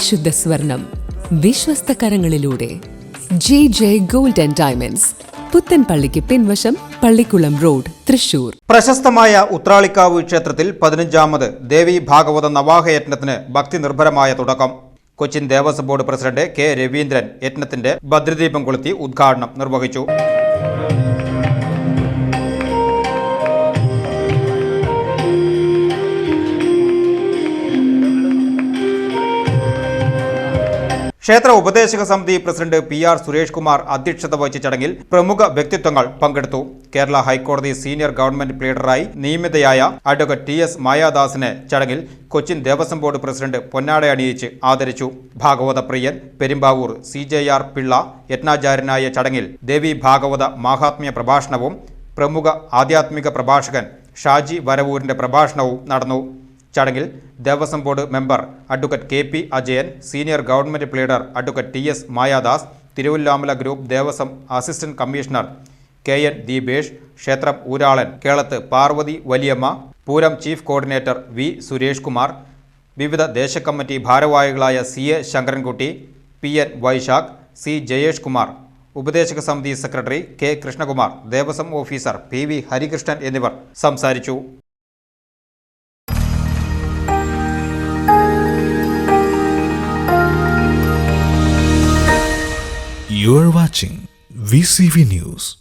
പരിശുദ്ധ സ്വർണം വിശ്വസ്ത കരങ്ങളിലൂടെ JJ Gold and Diamonds, പുത്തൻപള്ളിക്ക് പിൻവശം, പള്ളിക്കുളം റോഡ്, തൃശൂർ. പ്രശസ്തമായ ഉത്രാളിക്കാവ് ക്ഷേത്രത്തിൽ 15ാമത് ദേവി ഭാഗവത നവാഹയജ്ഞത്തിന് ഭക്തി നിർഭരമായ തുടക്കം. Cochin Devaswom board president K Raveendran യജ്ഞത്തിന്റെ ഭദ്രദീപം കൊളുത്തി ഉദ്ഘാടനം നിർവഹിച്ചു. ക്ഷേത്ര ഉപദേശക സമിതി പ്രസിഡന്റ് PR സുരേഷ് കുമാർ അധ്യക്ഷത വഹിച്ച ചടങ്ങിൽ പ്രമുഖ വ്യക്തിത്വങ്ങൾ പങ്കെടുത്തു. കേരള ഹൈക്കോടതി സീനിയർ ഗവൺമെന്റ് പ്ലീഡറായി നിയമിതയായ അഡ്വക്കേറ്റ് TS മായാദാസിനെ ചടങ്ങിൽ കൊച്ചിൻ ദേവസ്വം ബോർഡ് പ്രസിഡന്റ് പൊന്നാട അണിയിച്ച് ആദരിച്ചു. ഭാഗവത പ്രിയൻ പെരുമ്പാവൂർ CJR പിള്ള യജ്ഞാചാര്യനായ ചടങ്ങിൽ ദേവി ഭാഗവത മാഹാത്മ്യ പ്രഭാഷണവും പ്രമുഖ ആധ്യാത്മിക പ്രഭാഷകൻ ഷാജി വരവൂരിന്റെ പ്രഭാഷണവും നടന്നു. ചടങ്ങിൽ Devaswom board member advocate KP Ajayan, senior government pleader advocate TS Mayadas, Thiruvilwamala group Devaswom assistant commissioner KN Deepesh, ക്ഷേത്രം ഊരാളൻ കേളത്ത് പാർവതി വലിയമ്മ, Pooram chief coordinator V Suresh Kumar, വിവിധ ദേശകമ്മിറ്റി ഭാരവാഹികളായ CA Sankarankutty, PN Vaishakh, C Jayesh Kumar, ഉപദേശക സമിതി secretary K Krishnakumar, Devaswom officer PV Harikrishnan എന്നിവർ സംസാരിച്ചു. You are watching VCV News.